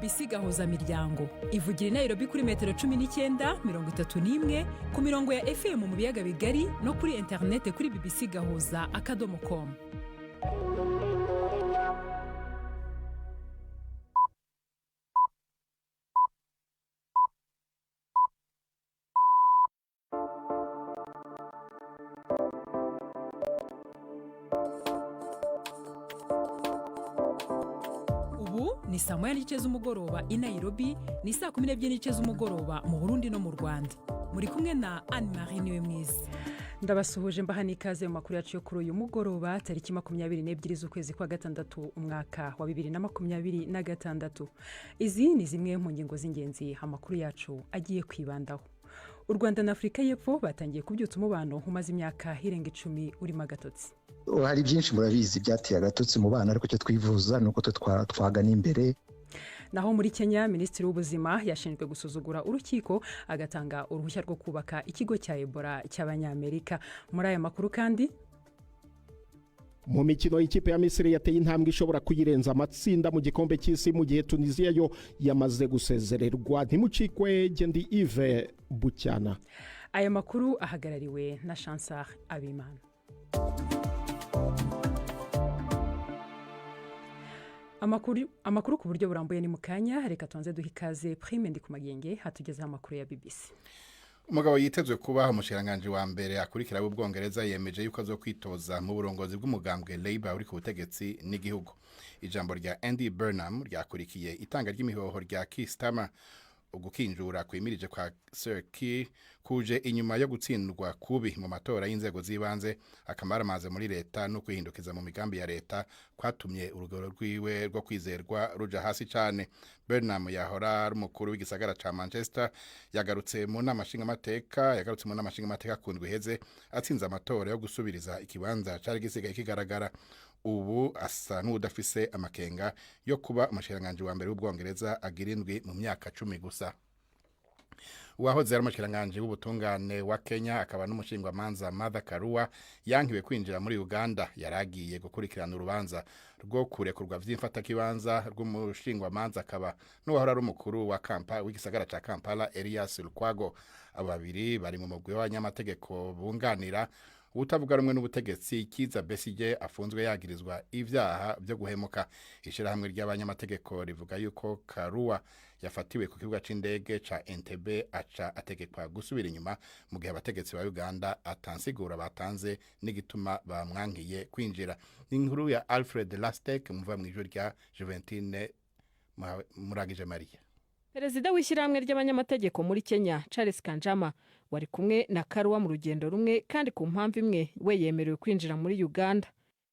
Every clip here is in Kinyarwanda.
BBC gahuza miryango ivugira i Nairobi kuri metero 19:31 ku mirongo ya FM mu biyaga bigari no kuri internet kuri bbcgahuza.com. Ni saa moya n'igice z'umugoroba i Nairobi, ni saa 12 n'igice z'umugoroba mu Burundi no mu Rwanda. Muri kumwe na Anne-Marie Niwemwiza. Ndabasuhuje mbahani ikaze mu makuru yacu yo kuri uyu mugoroba tariki 22 z'ukwezi kwa gatandatu umwaka wa 2026. Izi ni zimwe mu ngingo z'ingenzi amakuru yacu agiye kwibandaho. U Rwanda na Afrika y'Epfo batangiye kubyutsa umubano umaze imyaka irenga 10 urimo agatotsi. Hari byinshi murabizi byateye agatotsi mu bana, ariko cyo twivuza nuko twagana imbere. Naho muri Kenya, Minisitiri w'Ubuzima yashinzwe gusuzugura urukiko agatanga uruhushya rwo kubaka ikigo cya Ebola cy'Abanyamerika. Muri aya makuru kandi mu mikino y'ikipe ya Misiri yateye intambwe ishobora kuyirenza amatsinda mu gikombe cy'isi mu gihe Tunisia yo yamaze gusezererwa. Ntimucikwe, Gendi Yves Bucyana. Aya makuru ahagarariwe na Chansar Abimana. Amakuru ku buryo burambuye ni mukanya, reka tuanze duhikaze Prime Ndikumagenge hatugezaho amakuru ya BBC. Umugabo yitezwe kuba umushiranganje wa mbere akurikira w'Ubwongereza yemeje yuko azokwitoza mu burongozi bw'umugambwe Labour uri ku butegetsi n'igihugu. Ijambo rya Andy Burnham ryakurikiye itanga ry'imihoho rya Keir Starmer ugukinjura kwimirije kwa Sir Keir kuje inyuma yo gutsindwa kubi mu matora y'inzego z'ibanze akamaramaze muri leta no kwihindukiza mu migambi ya leta kwatumye urugero rwiwe rwo kwizerwa ruja hasi cyane. Burnham yahora ari umukuru w'igisagara ca Manchester yagarutse mu nama nshingamateka kundwi heze atsinze amatora yo gusubiriza ikibanza cari gisigaye kigaragara. Ubu asa n'udafise amakenga yo kuba umushiranganje wa mbere w'Ubwongereza agirindwi mu myaka 10 gusa. Uwahoze ari umushiranganje w'ubutungane wa Kenya akaba n'umushingwamanza Martha Karua yankiwe kwinjira muri Uganda yaragiye gukurikirana urubanza rwo kurekurwa vy'imfata kibanza rw'umushingwamanza akaba n'uwahora ari umukuru wa w'igisagara ca Kampala Elias Lukwago. Ababiri bari mu mugwi w'abanyamategeko bunganira utavuga rumwe n'ubutegetsi Kiza Besigye afunzwe yagirizwa ivyaha byo guhemuka. Ishirahamwe ry'abanyamategeko rivuga yuko Karua yafatiwe ku kibuga c'indege ca Entebbe aca ategekwa gusubira inyuma mu gihe abategetsi ba Uganda atansigura batanze n'igituma bamwankiye kwinjira. Inkuru ya Alfred Lastek muva mu ijoro rya Juventine Muragije Maria. Perezida w'ishyirahamwe ry'abanyamategeko muri Kenya Charles Kanjama wari kumwe na Karua mu rugendo rumwe kandi ku mpamvu imwe we yemerewe kwinjira muri Uganda.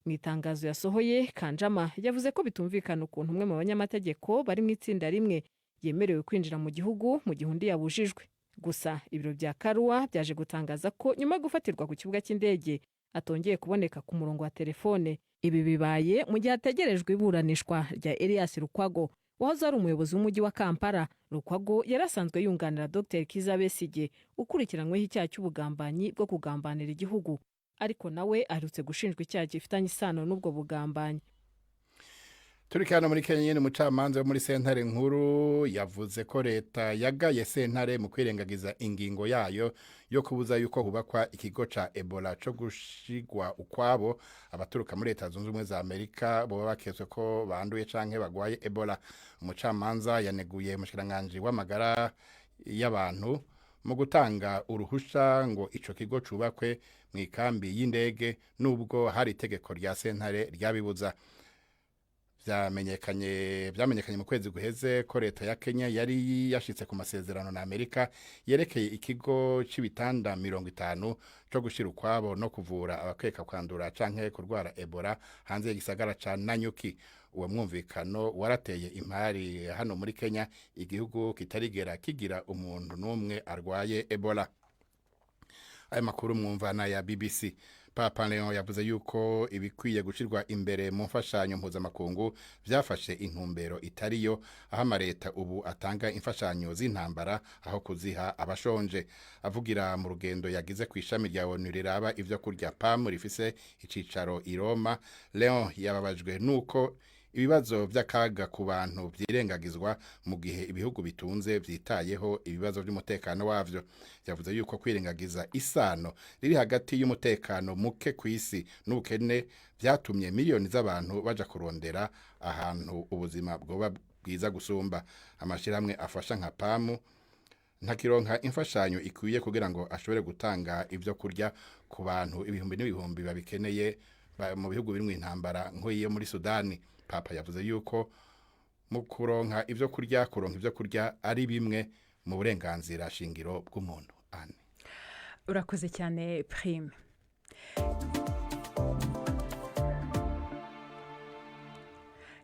Mu itangazo yasohoye, Kanjama yavuze ko bitumvikana ukuntu umwe mu banyamategeko bari mu itsinda rimwe yemerewe kwinjira mu gihugu mu gihe undi yabujijwe. Gusa ibiro bya Karua byaje gutangaza ko nyuma yo gufatirwa ku kibuga cy'indege atongeye kuboneka ku murongo wa telefone. Ibi bibaye mu gihe hategerejwe iburanishwa rya Elias Lukwago wahoze ari umuyobozi w'umujyi wa Kampala. Lukwago yarasanzwe yunganira Dr. Kiza Besigye ukurikiranyweho icyaha cy'ubugambanyi bwo kugambanira igihugu, ariko nawe aherutse gushinjwa icyaha gifitanye isano n'ubwo bugambanyi. Turikana muri Kenya nyene umucamanza wo muri sentare nkuru yavuze ko leta yagaye sentare mu kwirengagiza ingingo yayo yo kubuza yuko hubakwa ikigo ca Ebola co gushigwa ukwabo abaturuka muri leta zunze ubumwe za Amerika bo baketswe ko banduye canke bagwaye Ebola. Umucamanza yaneguye umushiranganje w'amagara y'abantu mu gutanga uruhusha ngo ico kigo cubakwe mu ikambi y'indege nubwo hari itegeko rya sentare ryabibuza. Vyamenyekanye mu kwezi guheze ko leta ya Kenya yari yashitse ku masezerano na Amerika yerekeye ikigo c'ibitanda 50 cyo gushira ukwabo no kuvura abakeka kwandura canke kurwara Ebola hanze y'igisagara ca Nanyuki. Uwo mwumvikano warateye impari hano muri Kenya, igihugu kitarigera kigira umuntu n'umwe arwaye Ebola. Aya makuru mwumvana ya BBC. Papa Leon yavuze yuko ibikwiye gushirwa imbere mu mfashanyo mpuzamakungu vyafashe intumbero itariyo, aho amareta ubu atanga imfashanyo z'intambara aho kuziha abashonje. Avugira mu rugendo yagize ku ishami rya ONU riraba ivyo kurya PAM rifise icicaro i Roma, Leon yababajwe nuko ibibazo by'akaga ku bantu byirengagizwa mu gihe ibihugu bitunze byitayeho ibibazo by'umutekano wavyo. Yavuze yuko kwirengagiza isano riri hagati y'umutekano muke ku isi n'ubukene byatumye miliyoni z'abantu baja kurondera ahantu ubuzima bwoba bwiza gusumba. Amashirahamwe afasha nka PAM ntakironka imfashanyo ikwiye kugira ngo ashobore gutanga ibyo kurya ku bantu ibihumbi n'ibihumbi babikeneye mu bihugu biri mu intambara nk'iyo muri Sudani. Papa yavuze yuko mu kuronka ibyo kurya ari bimwe mu burenganzira shingiro bw'umuntu. Urakoze cyane Prime.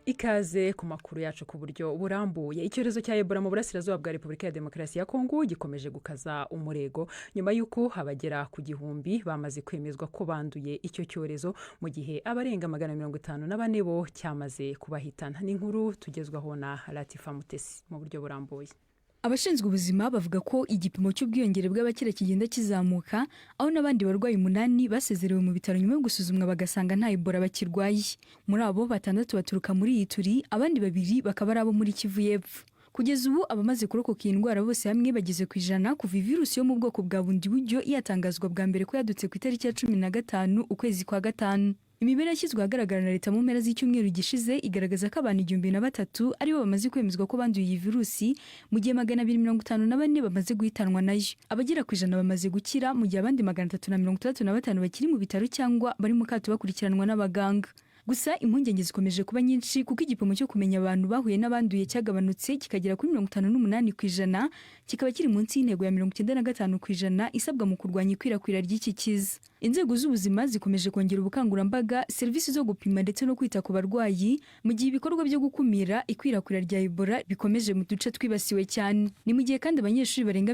Ikaze ku makuru yacu ku buryo burambuye. Icyorezo cya Ebola mu burasirazuba bwa Repubulika ya Demokarasi ya Kongo gikomeje gukaza umurego nyuma y'uko abagera ku gihumbi bamaze kwemezwa ko banduye icyo cyorezo mu gihe abarenga 154 bo cyamaze kubahitana. N'inkuru tugezwaho na Latifa Mutesi mu buryo burambuye. Abashinzwe ubuzima bavuga ko igipimo cy'ubwiyongere bw'abakira kigenda kizamuka, aho n'abandi barwayi 8 basezerewe mu bitaro nyuma yo gusuzumwa bagasanga nta Ebola bakirwaye. Muri abo 6 baturuka muri Ituri, abandi 2 bakaba ari abo muri Kivu y'Epfo. Kugeza ubu abamaze kurokoka iyi ndwara bose hamwe bageze ku 100 kuva virusi yo mu bwoko bwa bundi buryo yatangazwa bwa mbere ko yadutse ku itariki ya 15 ukwezi kwa 5. Imibare yashyizwe ahagaragara na leta mu mpera z'icyumweru gishize igaragaza ko abantu 1003 aribo bamaze kwemezwa ko banduye iyi virusi mu gihe 254 bamaze guhitanwa nayo. Abagera ku 100 bamaze gukira mu gihe abandi 365 bakiri mu bitaro cyangwa bari mu kato bakurikiranwa n'abaganga. Gusa impungenge zikomeje kuba nyinshi kuko igipimo cyo kumenya abantu bahuye n'abanduye cyagabanutse kikagera kuri 58% kikaba kiri munsi y'intego ya 95% isabwa mu kurwanya ikwirakwira ry'iki kiza. Inzego z'ubuzima zikomeje kongera ubukangurambaga, serivisi zo gupima ndetse no kwita ku barwayi mu gihe ibikorwa byo gukumira ikwirakwira rya Ebola bikomeje mu duce twibasiwe cyane. Ni mu gihe kandi abanyeshuri barenga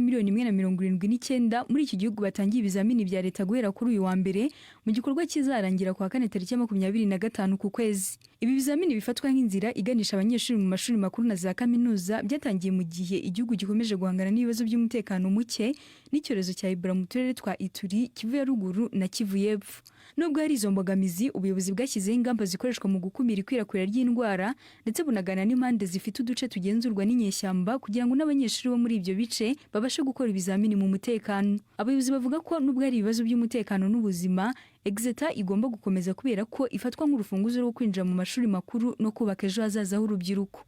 1,179 muri iki gihugu batangiye ibizamini bya leta guhera kuri uyu wa mbere mu gikorwa kizarangira kwa 4 tariki 25 ku kwezi. Ibi bizamini bifatwa nk'inzira iganisha abanyeshuri mu mashuri makuru na za kaminuza byatangiye mu gihe igihugu gikomeje guhangana n'ibibazo by'umutekano muke n'icyorezo cya Ebola mu turere twa Ituri, Kivu ya ruguru na Kivu y'Epfo. Nubwo hari izo mbogamizi, ubuyobozi bwashyizeho ingamba zikoreshwa mu gukumira ikwirakwira ry'indwara ndetse bunagana n'impande zifite uduce tugenzurwa n'inyeshyamba kugira ngo n'abanyeshuri bo muri ibyo bice babashe gukora ibizamini mu mutekano. Abayobozi bavuga ko nubwo hari ibibazo by'umutekano n'ubuzima, Exeter igomba gukomeza kubera ko ifatwa nk'urufunguzo rwo kwinjira mu mashuri makuru no kubaka ejo hazaza h'urubyiruko.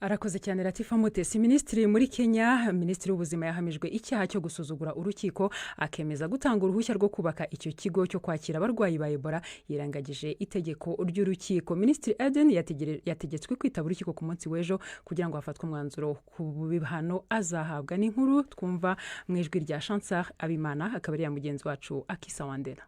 Arakoze cyane Latifa Mutesi. Minisitiri muri Kenya, Minisitiri w'ubuzima yahamijwe icyaha cyo gusuzugura urukiko akemeza gutanga uruhushya rwo kubaka icyo kigo cyo kwakira abarwayi ba Ebola yirangagije itegeko ry'urukiko. Minisitiri Aden yategetswe kwitaba urukiko ku munsi w'ejo kugira ngo hafatwe umwanzuro ku bihano azahabwa. N'inkuru twumva mu ijwi rya Chancellor Abimana akaba ari ya mugenzi wacu Akisa Wandera.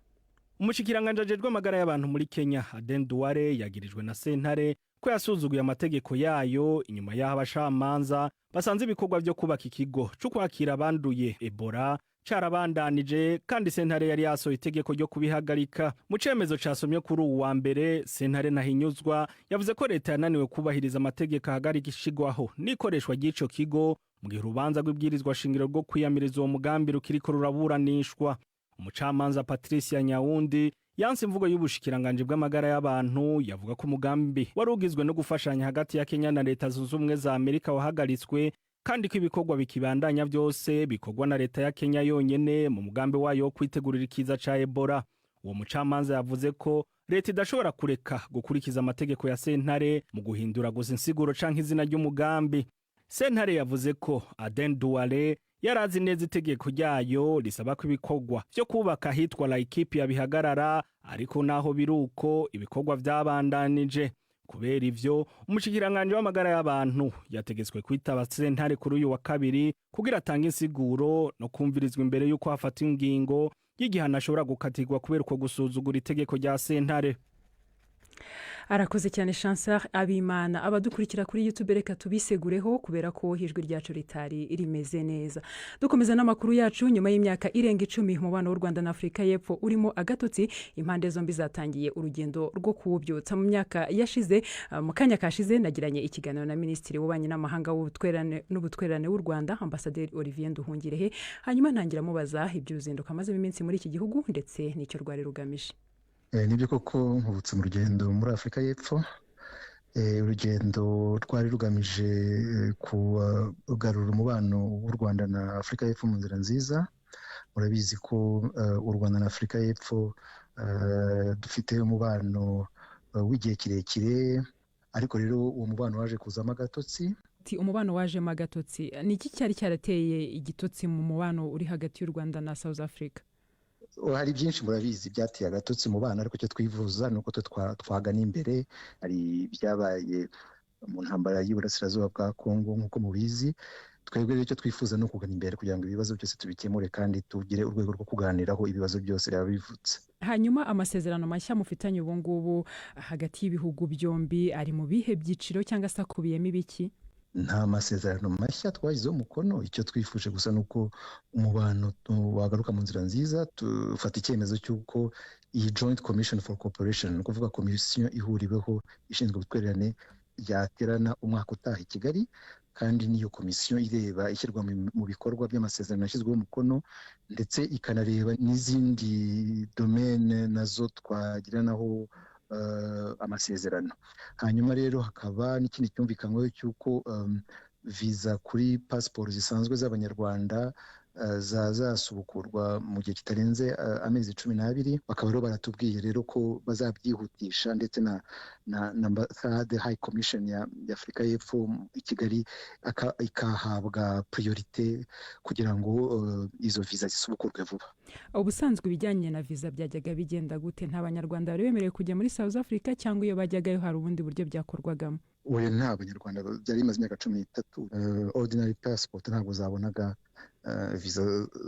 Umushikiranganje ajejwe amagara y'abantu muri Kenya Aden Duale yagirijwe na sentare ko yasuzuguye amategeko yayo inyuma y'aho abashamanza basanze ibikorwa byo kubaka ikigo cyo kwakira abanduye Ebola carabandanije kandi sentare yari yasohoye itegeko ryo kubihagarika. Mu cemezo casomye kuri uwu wa mbere, sentare Nahinyuzwa yavuze ko leta yananiwe kubahiriza amategeko ahagarika ishigwaho n'ikoreshwa ry'ico kigo mu gihe urubanza rw'ibwirizwa shingiro rwo kwiyamiriza uwo mugambi rukiriko ruraburanishwa. Umucamanza Patricia Nyawundi yanse imvugo y'ubushikiranganje bw'amagara y'abantu yavuga ko umugambi wari ugizwe no gufashanya hagati ya Kenya na leta zunze ubumwe za Amerika wahagaritswe kandi ko ibikorwa bikibandanya byose bikorwa na leta ya Kenya yonyene mu mugambi wayo wo kwitegurira ikiza ca Ebola. Uwo mucamanza yavuze ko leta idashobora kureka gukurikiza amategeko ya sentare mu guhindura gusa insiguro canke izina ry'umugambi. Sentare yavuze ko Aden Duale yarazi neza itegeko ryayo risaba ko ibikorwa byo kubaka hitwa Laikipia bihagarara, ariko naho biruko ibikorwa byabandanije. Kubera ivyo, umushikiranganje w'amagara y'abantu yategetswe kwitaba sentare kuri uyu wa kabiri kugira atange insiguro no kumvirizwa imbere yuko hafata ingingo y'igihano ashobora gukatirwa kubera uko gusuzugura itegeko rya sentare. Arakoze cyane Chancellor Abimana. Abadukurikira kuri YouTube reka tubisegureho kubera ko ijwi ryacu ritari rimeze neza. Dukomeza n'amakuru yacu. Nyuma y'imyaka irenga 10 umubano w'u Rwanda na Afrika y'Epfo urimo agatotsi, impande zombi zatangiye urugendo rwo kuwubyutsa. Mu myaka yashize, mu kanya kashize nagiranye ikiganiro na Minisitiri w'Ububanyi n'Amahanga n'Ubutwererane w'u Rwanda Ambassadeur Olivier Nduhungirehe, hanyuma ntangira mubaza iby'uruzinduko amaze iminsi muri iki gihugu ndetse n'icyo rwari rugamije. Nibyo koko nkubutse mu rugendo muri Afrika y'Epfo urugendo rwari rugamije kugarura umubano w'u Rwanda na Afurika y'Epfo mu nzira nziza. Murabizi ko u Rwanda na Afurika y'Epfo dufite umubano w'igihe kirekire, ariko rero uwo mubano waje kuzamo agatotsi. Umubano wajemo agatotsi, ni iki cyari cyarateye igitotsi mu mubano uri hagati y'u Rwanda na South Africa? Hari byinshi murabizi byateye agatotsi mu bana, ariko icyo twifuza ni uko twagana imbere. Hari byabaye mu ntambara y'Iburasirazuba bwa Kongo nk'uko mubizi. Twebwe icyo twifuza ni ukugana imbere kugira ngo ibibazo byose tubikemure kandi tugire urwego rwo kuganiraho ibibazo byose byaba bivutse. Hanyuma amasezerano mashya mufitanye ubu ngubu hagati y'ibihugu byombi ari mu bihe byiciro cyangwa se akubiyemo ibiki? Nta masezerano mashya twagizeho umukono. Icyo twifuje gusa ni uko umubano wagaruka mu nzira nziza. Tufata icyemezo cy'uko iyi Joint Commission for Cooperation, ni ukuvuga komisiyo ihuriweho ishinzwe ubutwererane, yaterana umwaka utaha i Kigali, kandi n'iyo komisiyo ireba ishyirwa mu bikorwa by'amasezerano yashyizweho umukono, ndetse ikanareba n'izindi domene nazo twagiranaho amasezerano. Hanyuma rero hakaba n'ikindi cyumvikanyweho cy'uko viza kuri pasiporo zisanzwe z'abanyarwanda zazasubukurwa mu gihe kitarenze amezi 12. Bakaba rero baratubwiye rero ko bazabyihutisha, ndetse na ambasade High Commission ya Afurika y'Epfo i Kigali ikahabwa priorite kugira ngo izo viza zisubukurwe vuba. Ubusanzwe ibijyanye na viza byajyaga bigenda gute? Nta banyarwanda bari bemerewe kujya muri South Africa, cyangwa iyo bajyagayo hari ubundi buryo byakorwagamo? Oya, nta banyarwanda, byari bimaze imyaka 13. Ordinary passport ntabwo zabonaga viza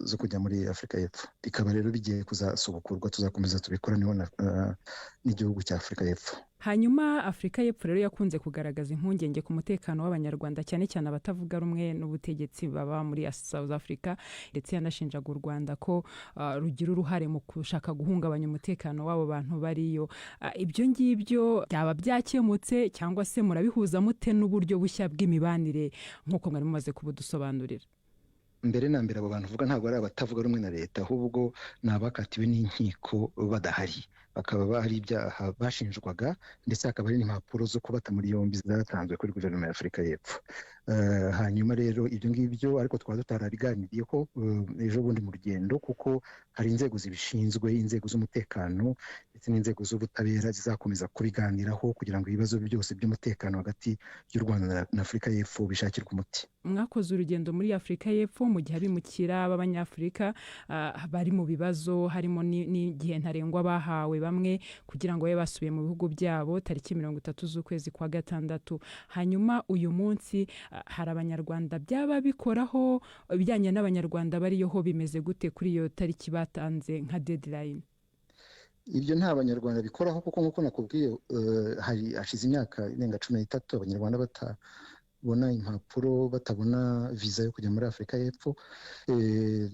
zo kujya muri Afurika y'Epfo. Bikaba rero bigiye kuzasubukurwa, tuzakomeza tubikoraneho n'igihugu cya Afurika y'Epfo. Hanyuma Afurika y'Epfo rero yakunze kugaragaza impungenge ku mutekano w'abanyarwanda, cyane cyane abatavuga rumwe n'ubutegetsi baba muri South Africa, ndetse yanashinjaga u Rwanda ko rugira uruhare mu gushaka guhungabanya umutekano w'abo bantu bariyo. Ibyo ngibyo byaba byakemutse, cyangwa se murabihuza mute n'uburyo bushya bw'imibanire nk'uko mwari mumaze kubudusobanurira? Mbere na mbere abo bantu uvuga ntabwo ari abatavuga rumwe na leta, ahubwo ni abakatiwe n'inkiko badahari. Bakaba hari ibyaha bashinjwaga, ndetse hakaba hari n'impapuro zo kubata muri yombi zatanzwe kuri guverinoma ya Afurika y'Epfo. Hanyuma rero ibyo ngibyo ariko twaba tutarabiganiriyeho ejo bundi mu rugendo, kuko hari inzego zibishinzwe, inzego z'umutekano ndetse n'inzego z'ubutabera zizakomeza kubiganiraho kugira ngo ibibazo byose by'umutekano hagati y'u Rwanda na Afurika y'Epfo bishakirwe umuti. Mwakoze urugendo muri Afurika y'Epfo mu gihe abimukira b'Abanyafurika bari mu bibazo, harimo n'igihe ntarengwa bahawe bamwe kugira ngo babe basubiye mu bihugu byabo tariki 30 z'ukwezi kwa gatandatu. Hanyuma uyu munsi hari abanyarwanda byaba bikoraho, ibijyanye n'abanyarwanda bariyoho bimeze gute kuri iyo tariki batanze nka deadline? Ibyo nta banyarwanda bikoraho, kuko nk'uko nakubwiye hashize imyaka irenga 13 abanyarwanda batabona impapuro, batabona viza yo kujya muri Afurika y'Epfo.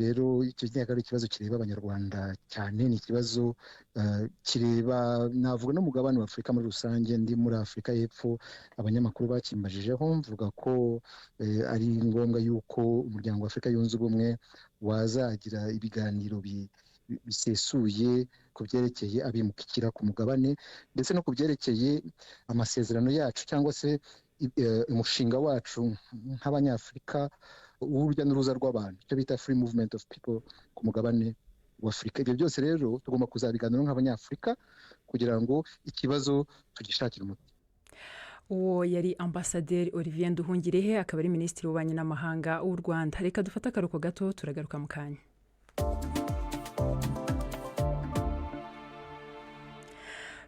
Rero icyo ari ikibazo kireba abanyarwanda cyane, ni ikibazo kireba navuga n'umugabane wa Afurika muri rusange. Ndi muri Afurika y'Epfo, abanyamakuru bakimbajijeho, mvuga ko ari ngombwa yuko umuryango wa Afurika yunze ubumwe wazagira ibiganiro bisesuye ku byerekeye abimukira ku mugabane, ndetse no ku byerekeye amasezerano yacu cyangwa se umushinga wacu nk'abanyafurika w'urujya n'uruza rw'abantu, icyo bita free movement of people ku mugabane wa Afurika. Ibyo byose rero tugomba kuzabiganiraho nk'abanyafurika kugira ngo ikibazo tugishakire umuti. Uwo yari Ambasaderi Olivier Nduhungirehe, akaba ari Minisitiri w'Ububanyi n'Amahanga w'u Rwanda. Reka dufate akaruhuko gato, turagaruka mu kanya.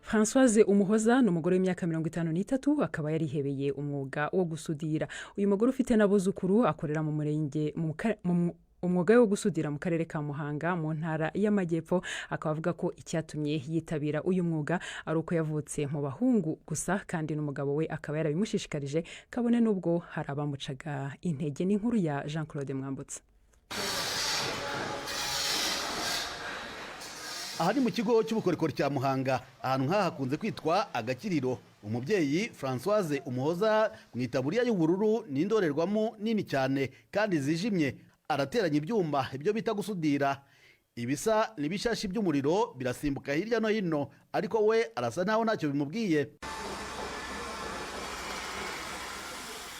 Françoise Umuhoza ni umugore w'imyaka 53, akaba yarihebeye umwuga wo gusudira. Uyu mugore ufite n'abuzukuru akorera mu murenge umwuga wo gusudira mu karere ka Muhanga mu ntara y'Amajyepfo. Akaba avuga ko icyatumye yitabira uyu mwuga ari uko yavutse mu bahungu gusa, kandi n'umugabo we akaba yarabimushishikarije, kabone n'ubwo hari abamucaga intege. N'inkuru ya Jean Claude Mwambutsa. Aha ni mu kigo cy'ubukorikori cya Muhanga, ahantu nk'aha hakunze kwitwa agakiriro. Umubyeyi Françoise Umuhoza mu itaburiya y'ubururu n'indorerwamo nini cyane kandi zijimye, arateranya ibyuma, ibyo bita gusudira. Ibisa n'ibishashi by'umuriro birasimbuka hirya no hino, ariko we arasa naho ntacyo bimubwiye.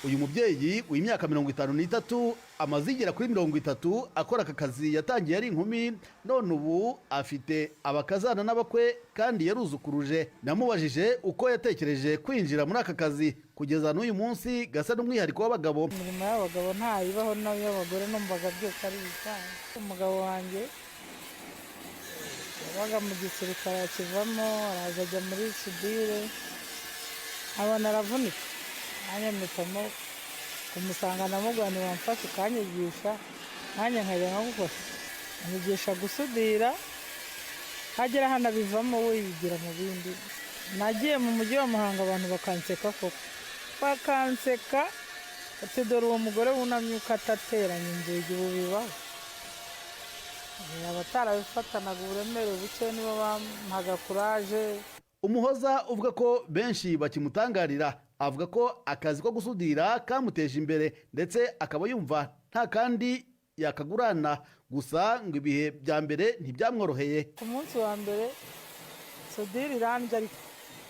uyu mubyeyi w'imyaka 53 amaze igera kuri 30 akora aka kazi yatangiye ari inkumi, none ubu afite abakazana n'abakwe kandi yaruzukuruje. Namubajije uko yatekereje kwinjira muri aka kazi kugeza n'uyu munsi gasa n'umwihariko w'abagabo. Imirimo y'abagabo ntayibaho n'iy'abagore numvaga byose ari bisanzwe. Umugabo wanjye yabaga mu gisirikare akivamo araza ajya muri sudire, abona aravunika, nanjye mpitamo kumusanga namugana wamfasha ukanyigisha, nanjye nkajya nkagufasha anyigisha gusudira, hagera hano bivamo we yigira mu bindi. Nagiye mu mujyi wa Muhanga abantu bakanseka koko, bakanseka ati dore uwo mugore wunamye uko atateranya inzugi ubu bibaho. Abatarabifatanaga uburemere buke nibo bampaga kuraje. Umuhoza uvuga ko benshi bakimutangarira, avuga ko akazi ko gusudira kamuteje imbere ndetse akaba yumva nta kandi yakagurana, gusa ngo ibihe bya mbere ntibyamworoheye. Ku munsi wa mbere sudira irandya, ariko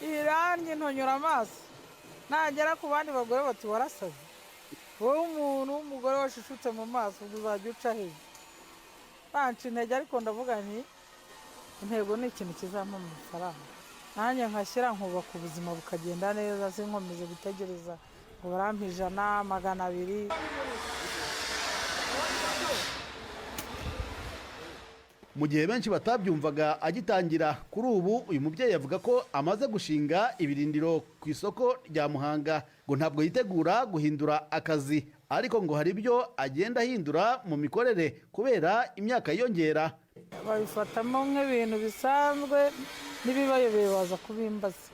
irandya ntonyora amaso, nagera ku bandi bagore bati warasaze, wowe umuntu w'umugore washishutse mu maso uzajya uca hejuru. Banca intege, ariko ndavuga nti intego ni ikintu kizampa amafaranga, nanjye nkashyira nkubaka ubuzima bukagenda neza, sinkomeze gutegereza ngo barampe 100, 200. Mu gihe benshi batabyumvaga agitangira, kuri ubu uyu mubyeyi avuga ko amaze gushinga ibirindiro ku isoko rya Muhanga, ngo ntabwo yitegura guhindura akazi, ariko ngo hari ibyo agenda ahindura mu mikorere kubera imyaka yiyongera. Babifatamo nk'ibintu bisanzwe, n'ibibayobeye baza kubimbaza,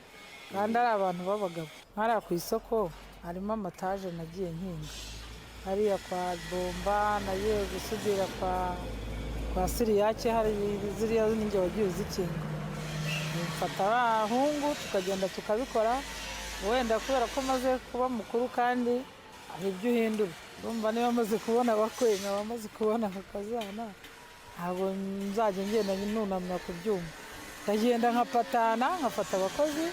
kandi ari abantu b'abagabo. Hariya ku isoko harimo amataje nagiye nkinga, hariya kwa Bomba nagiye gusudira kwa Siriyake, hari ziriya ninjye wagiye uzikinga. Mfata abahungu tukagenda tukabikora, wenda kubera ko maze kuba mukuru kandi hari ibyo uhindura. Urumva niba amaze kubona abakwenga, bamaze kubona akazana, ntabwo nzajya ngenda nunamira ku byuma. Ndagenda nkapatana, nkafata abakozi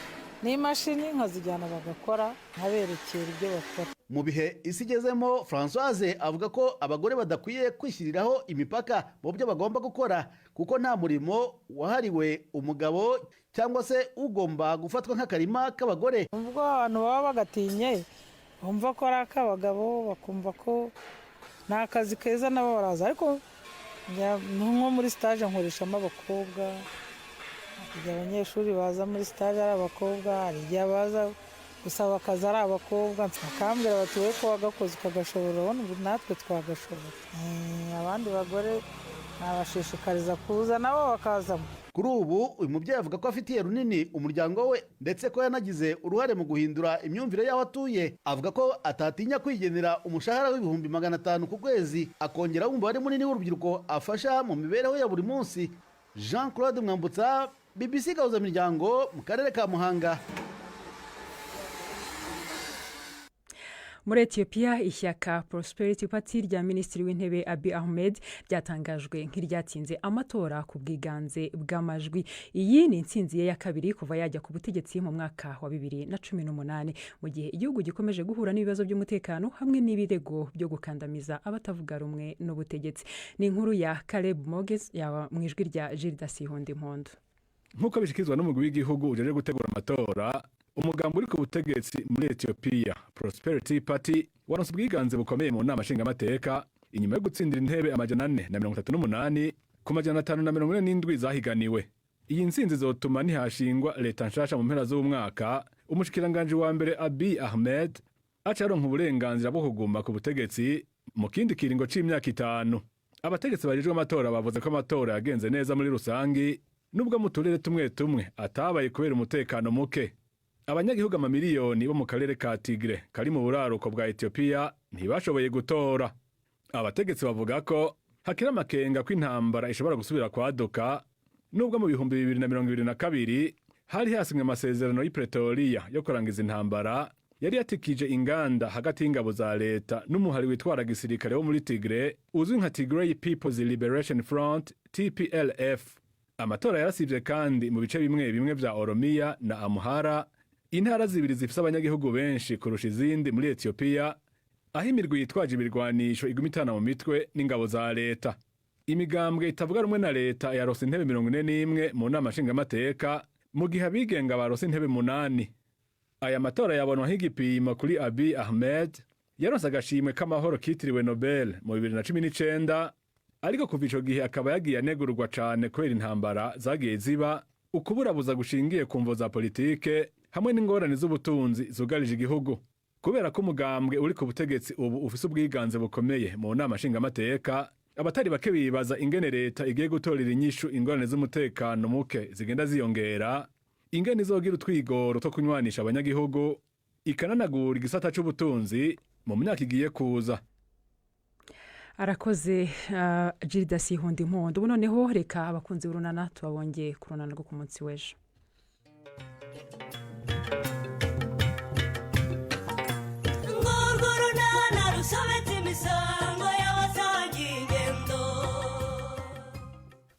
n'imashini nkazijyana bagakora, nkaberekera ibyo bakora. Mu bihe isi igezemo, Françoise avuga ko abagore badakwiye kwishyiriraho imipaka mu byo bagomba gukora, kuko nta murimo wahariwe umugabo cyangwa se ugomba gufatwa nk'akarima k'abagore. Ubwo abantu baba bagatinye bumva ko ari ak'abagabo, bakumva ko nta kazi keza nabo baraza, ariko nko muri stage nkoreshamo abakobwa. Igihe abanyeshuri baza muri stage ari abakobwa, hari igihe baza gusaba akazi ari abakobwa, bakambwira bati we ko wagakoze ukagashobora, natwe twagashobora. Abandi bagore nabashishikariza kuza nabo bakazamo. Kuri ubu uyu mubyeyi avuga ko afitiye runini umuryango we, ndetse ko yanagize uruhare mu guhindura imyumvire y'aho atuye. Avuga ko atatinya kwigenera umushahara w'ibihumbi 500 ku kwezi, akongeraho umubare munini w'urubyiruko afasha mu mibereho ya buri munsi. Jean Claude Mwambutsa, BBC Gahuzamiryango, mu karere ka Muhanga. Muri Ethiopia, ishyaka Prosperity Party rya Minisitiri w'Intebe Abiy Ahmed ryatangajwe nk'iryatsinze amatora ku bwiganze bw'amajwi. Iyi ni intsinzi ye ya kabiri kuva yajya ku butegetsi mu mwaka wa 2018, mu gihe igihugu gikomeje guhura n'ibibazo by'umutekano hamwe n'ibirego byo gukandamiza abatavuga rumwe n'ubutegetsi. Ni inkuru ya Caleb Mogez yaba mu ijwi rya Gilda Sihondimpondo. Nk'uko bishyikirizwa n'umugwi w'igihugu ujeje gutegura amatora, umugambi uri ku butegetsi muri Ethiopia, Prosperity Party, waronse ubwiganze bukomeye mu nama nshingamateka inyuma yo gutsindira intebe 438 ku 547 zahiganiwe. Iyi ntsinzi izotuma ntihashingwa leta nshasha mu mpera z'umwaka. Umushikiranganje wa mbere Abiy Ahmed aca aronka uburenganzira bwo kuguma ku butegetsi mu kindi kiringo c'imyaka 5. Abategetsi barijwe amatora bavuze ko amatora yagenze neza muri rusangi, nubwo mu turere tumwe atabaye kubera umutekano muke. Abanyagihugu amamiliyoni bo mu karere ka Tigre kari mu buraruko bwa Ethiopia ntibashoboye gutora. Abategetsi bavuga ko hakira amakenga ko intambara ishobora gusubira kwaduka, nubwo mu 2022 hari hasinywe amasezerano y'i Pretoria yo kurangiza intambara yari yatikije inganda hagati y'ingabo za leta n'umuhari witwara gisirikare wo muri Tigre uzwi nka Tigray People's Liberation Front TPLF. Amatora yarasivye kandi mu bice bimwe vya Oromia na Amhara, intara zibiri zifise abanyagihugu benshi kurusha izindi muri Ethiopia, aho imirwi yitwaje ibirwanisho iguma itana mu mitwe n'ingabo za leta. Imigambwe itavuga rumwe na leta yarose intebe 41 mu nama nshingamateka, mu gihe abigenga barose intebe 8. Aya matora yabonwa nk'igipimo kuri Abiy Ahmed, yaronse agashimwe k'amahoro kitiriwe Nobel mu 2019, ariko kuva ico gihe akaba yagiye anegurwa cane kubera intambara zagiye ziba, ukuburabuza gushingiye ku mvo za politike hamwe n'ingorane z'ubutunzi zugarije igihugu. Kubera ko umugambwe uri ku butegetsi ubu ufise ubwiganze bukomeye mu nama nshingamateka, abatari bake bibaza ingene leta igiye gutorera inyishu ingorane z'umutekano muke zigenda ziyongera, ingene izogira utwigoro two kunywanisha abanyagihugu, ikananagura igisata c'ubutunzi mu myaka igiye kuza. Arakoze Gilda Sihundi Mpondo. Ubu noneho reka abakunzi b'urunana tubabonye ku runana rwo ku munsi w'ejo.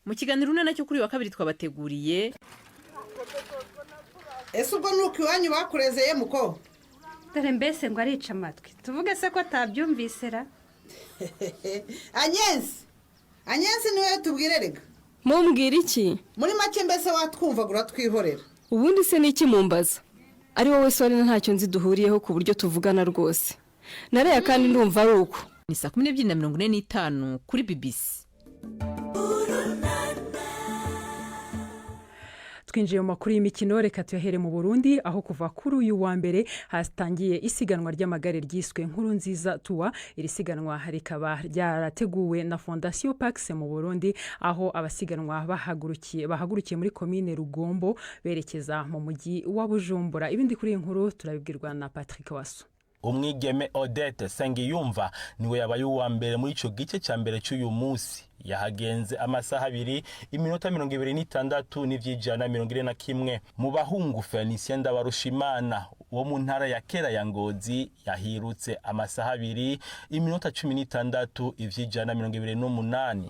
Mu kiganiro urunana cyo kuri wa kabiri twabateguriye. Ese ubwo nuko iwanyu bakurezeye muko? Dore mbese ngo arica amatwi. Tuvuge se ko atabyumvisera. Anyensi niwe tubwire rega. Mumbwira iki? Muri make mbese watwumva gura twihorera. Ubundi se niki mumbaza? Ari wowe sore ntacyo nzi duhuriyeho ku buryo tuvugana rwose. Nareya kandi ndumva ari uko. Ni 12:45 kuri BBC. Twinjiye mu makuru y'imikino, reka tuyahere mu Burundi, aho kuva kuri uyu wa mbere hatangiye isiganwa ry'amagare ryiswe Nkurunziza Tour. Iri siganwa rikaba ryarateguwe na Fondation Pax mu Burundi, aho abasiganwa bahagurukiye muri commune Rugombo berekeza mu mujyi wa Bujumbura. Ibindi kuri inkuru turabibwirwa na Patrick Waso. Umwigeme Odette Sengiyumva niwe yabaye uwa mbere muri ico gice cya mbere cy'uyu munsi. Yahagenze amasaha 2 iminota 26 n'ivyijana 41. Mu bahungu Felicien Ndabarushimana wo mu ntara ya Kera ya Ngozi yahirutse amasaha 2 iminota 16 ivyijana 28.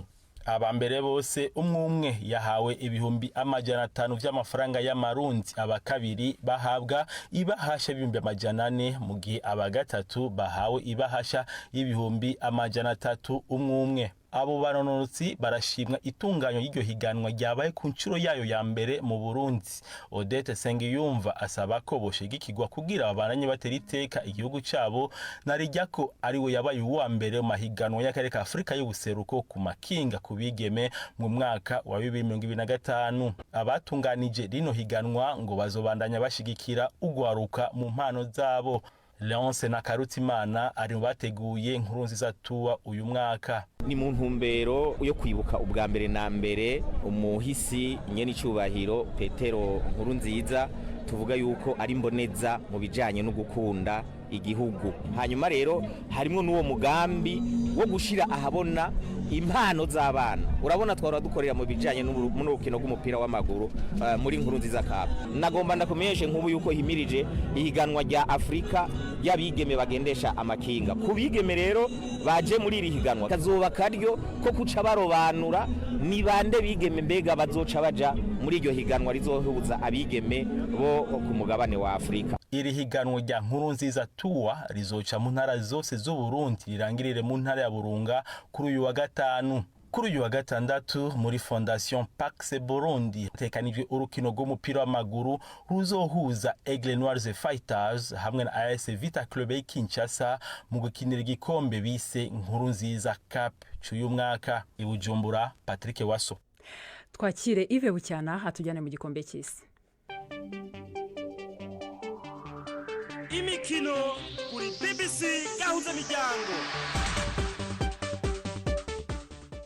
Abambere bose umwe yahawe ibihumbi 500 vy'amafaranga y'amarundi, abakabiri bahabwa ibahasha ibihumbi 400, mu gihe abagatatu bahawe ibahasha ibihumbi 300 umwe. Abo banonotsi barashimwa itunganyo y'iryo higanwa ryabaye ku ncuro yayo ya mbere mu Burundi. Odette Sengiyumva asaba ko boshigikirwa kugira abananye batera iteka igihugu cabo, narijya ko ari we yabaye uwa mbere mu mahiganwa y'akarere ka Afrika y'ubuseruko ku makinga kubigeme mu mwaka wa 2025. Abatunganije rino higanwa ngo bazobandanya bashigikira ugwaruka mu mpano zabo. Leonce na Karutimana ari mu bateguye Nkurunziza Tour uyu mwaka. Ni mu ntumbero yo kwibuka ubwa mbere na mbere umuhisi nyene icubahiro Petero Nkurunziza, tuvuga yuko ari mboneza mu bijanye no gukunda igihugu. Hanyuma rero harimo n'uwo mugambi wo gushira ahabona impano z'abana. Urabona twara dukorera mu bijanye n'urukino rw'umupira w'amaguru muri Nkurunziza Cup. Nagomba ndakomeje nk'ubu yuko himirije ihiganwa rya Afrika y'abigeme bagendesha amakinga. Kubigeme rero baje muri iri higanwa kazoba karyo ko kuca barobanura ni bande bigeme mbega bazoca baja muri iryo higanwa rizohuza abigeme bo ku mugabane wa Afrika. Iri higanwa rya Nkurunziza Tour rizoca mu ntara zose z'u Burundi, rirangirire mu ntara ya Burunga kuri uyu wa gatanu. Kuri uyu wa gatandatu muri Fondation Pax Burundi tekanijwe urukino rw'umupira w'amaguru ruzohuza Aigle Noirs Fighters hamwe na AS Vita Club Kinshasa mu gukinira igikombe bise Nkurunziza Cup cy'uyu mwaka. I Bujumbura, Patrick Waso. Twakire Yves Bucyana hatujyane mu gikombe cy'isi. Imikino kuri BBC gahuza miryango.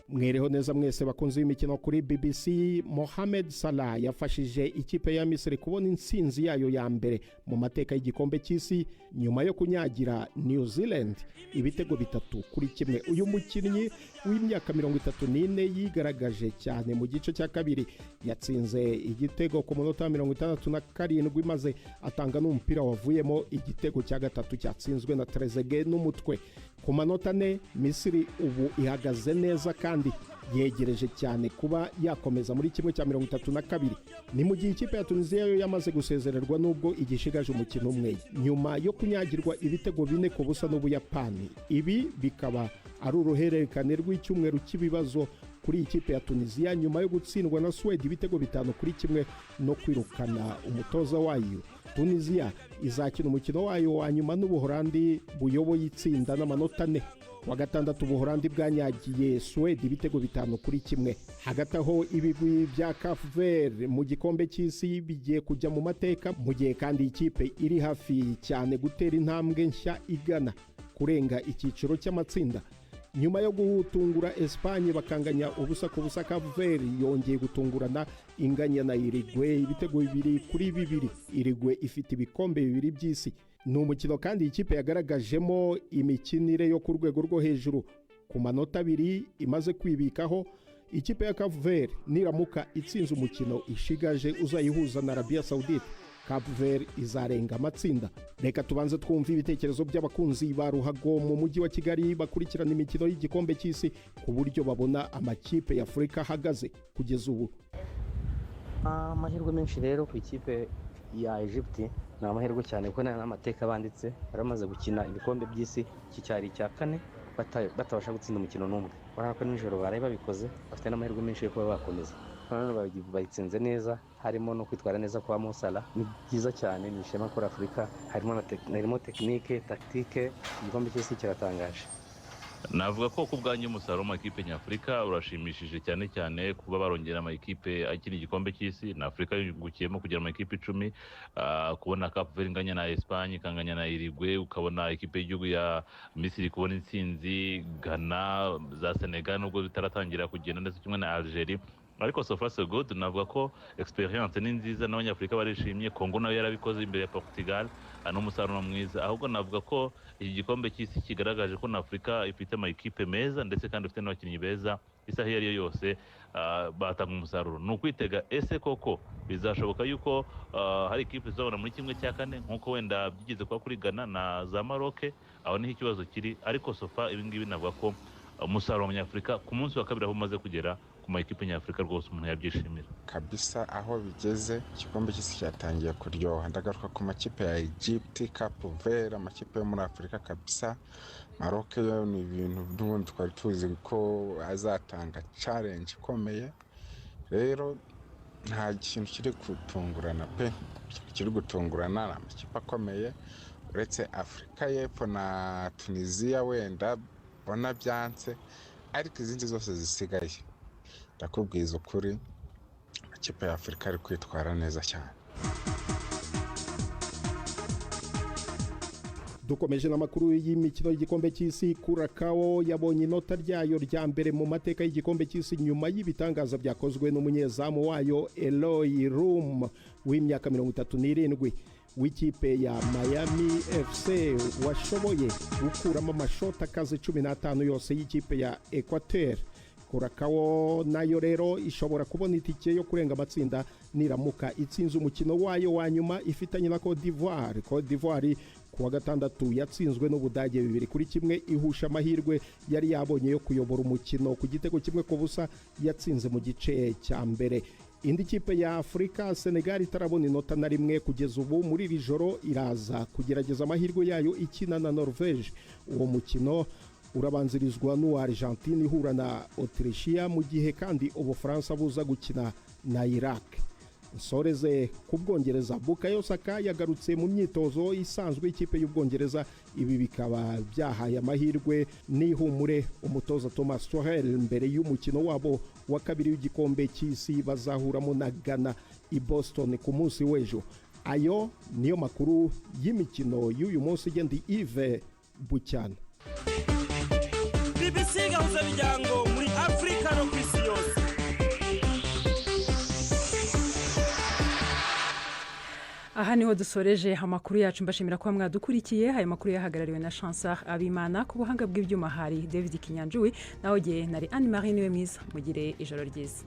Mwereho neza mwese bakunze imikino kuri BBC. Mohamed Salah yafashije ikipe ya Misiri kubona intsinzi yayo ya mbere mu mateka y'igikombe cy'isi nyuma yo kunyagira New Zealand ibitego 3-1. Uyu mukinnyi w'imyaka 34 yigaragaje cyane mu gice cya kabiri, yatsinze igitego ku munota 67 maze atanga n'umupira wavuyemo igitego cya gatatu cyatsinzwe na Trezeguet n'umutwe. Ku manota 4 Misiri ubu ihagaze neza kandi yegereje cyane kuba yakomeza muri 32. ni mu gihe ikipe ya Tunisia yo yamaze gusezererwa nubwo igishigaje umukino umwe nyuma yo kunyagirwa ibitego 4-0 n'Ubuyapani. Ibi bikaba ari uruhererekane rw'icyumweru cy'ibibazo kuri ikipe ya Tunisia nyuma yo gutsindwa na Sweden ibitego 5-1 no kwirukana umutoza wayo. Tunisia izakina umukino wayo wa nyuma n'Ubuholandi buyoboye itsinda n'amanota 4. Wa gatandatu Ubuholandi bwanyagiye Sweden ibitego 5-1. Hagati aho ibigwi bya Cape Verde mu gikombe cy'isi bigiye kujya mu mateka mu gihe kandi ikipe iri hafi cyane gutera intambwe nshya igana kurenga icyiciro cy'amatsinda. Nyuma yo gutungura Espagne bakanganya ubusa ku busa, Cape Verde yongeye gutungurana inganya na Uruguay ibitego 2-2. Uruguay ifite ibikombe 2 by'isi. Ni umukino kandi ikipe yagaragajemo imikinire yo ku rwego rwo hejuru. Ku manota 2 imaze kwibikaho, ikipe ya Cape Verde niramuka itsinze umukino ishigaje uzayihuza na Arabia Saudite, Cape Verde izarenga amatsinda. Reka tubanze twumva ibitekerezo by'abakunzi ba ruhago mu mujyi wa Kigali bakurikirana imikino y'igikombe cy'isi ku buryo babona amakipe ya Afurika ahagaze kugeza ubu. Amahirwe menshi rero ku ikipe ya Egypt, ni amahirwe cyane kuko nta n'amateka banditse, baramaze gukina ibikombe by'isi cyari icya 4 batabasha gutsinda umukino n'umwe. Urabona ko nijoro baraye babikoze, bafite n'amahirwe menshi yo kuba bakomeza. Bayitsinze neza, harimo no kwitwara neza kwa Mo Salah. Ni byiza cyane, ni ishema kuri Afurika, harimo tekinike, taktike. Igikombe cy'isi kiratangaje. Navuga ko ku bwanyu umusaruro w'amakipe nyafurika urashimishije cyane cyane kuba barongera amakipe akina igikombe cy'isi. Na Afurika yungukiyemo kugera amakipe 10, kubona Cape Verde inganya na Espagne, kanganya na Uruguay, ukabona ikipe y'igihugu ya Misiri kubona intsinzi, Ghana, za Senegal nubwo bitaratangira kugenda ndetse kimwe na Algeria. Ariko so far so good, navuga ko experience ni nziza n'abanyafurika barishimye. Kongo nayo yarabikoze imbere ya Portugal, umusaruro mwiza. Ahubwo navuga ko iki gikombe cy'isi kigaragaje ko na Afurika ifite amakipe meza ndetse kandi ifite n'abakinnyi beza. Isaha iyo ariyo yose batanga umusaruro. Ni ukwitega ese koko bizashoboka yuko hari ikipe zizabona muri 1/4 nk'uko wenda byigeze kuba kuri Ghana na za Maroc. Aho niho ikibazo kiri, ariko so far ibi ngibi navuga ko umusaruro w'Abanyafurika ku munsi wa 2 aho umaze kugera ku makipe nyafurika rwose umuntu yabyishimira kabisa. Aho bigeze igikombe cy'isi cyatangiye kuryoha. Ndagaruka ku makipe ya Egypt, Cape Verde, amakipe yo muri Afurika kabisa. Maroc yo ni ibintu n'ubundi twari tuzi ko azatanga challenge ikomeye. Rero nta kintu kiri gutungurana pe, kiri gutungurana na amakipe akomeye uretse Afurika y'Epfo na Tunisia wenda bona byanse, ariko izindi zose zisigaye ndakubwiza ukuri amakipe ya Afurika ari kwitwara neza cyane. Dukomeje n'amakuru y'imikino y'igikombe cy'isi. Curacao yabonye inota ryayo rya mbere mu mateka y'igikombe cy'isi nyuma y'ibitangaza byakozwe n'umunyezamu wayo Eloy Room w'imyaka 37 w'ikipe ya Miami FC washoboye gukuramo amashoti akaze 15 yose y'ikipe ya Equateur. Curacao nayo rero ishobora kubona itike yo kurenga amatsinda niramuka itsinze umukino wayo wa nyuma ifitanye na Cote d'Ivoire. Cote d'Ivoire kuwa gatandatu yatsinzwe n'Ubudage 2-1 ihusha amahirwe yari yabonye yo kuyobora umukino ku gitego 1-0 yatsinze mu gice cya mbere. Indi kipe ya Afurika, Senegal, itarabona inota na rimwe kugeza ubu. Muri iri joro iraza kugerageza amahirwe yayo ikina na Norvège. Uwo mukino urabanzirizwa n'uwa Argentine ihura na Autrichia, mu gihe kandi Ubufaransa buza gukina na Iraq. Nsoreze ku Bwongereza. Bukayo Saka yagarutse mu myitozo isanzwe ikipe y'Ubwongereza. Ibi bikaba byahaye amahirwe n'ihumure umutoza Thomas Tuchel mbere y'umukino wabo wa kabiri w'igikombe cy'isi bazahuramo na Ghana i Boston ku munsi w'ejo. Ayo niyo makuru y'imikino y'uyu munsi. Gendi Yves Bucyana. BBC gahuza miryango muri Afrika no kwisi yose. Aha niho dusoreje amakuru yacu. Mbashimira kuba mwadukurikiye. Aya makuru yahagarariwe na Chancellor Abimana, ku buhanga bw'ibyuma hari David Kinyanjuwi, naho nari Anne Marie Niwe mwiza. Mugire ijoro ryiza.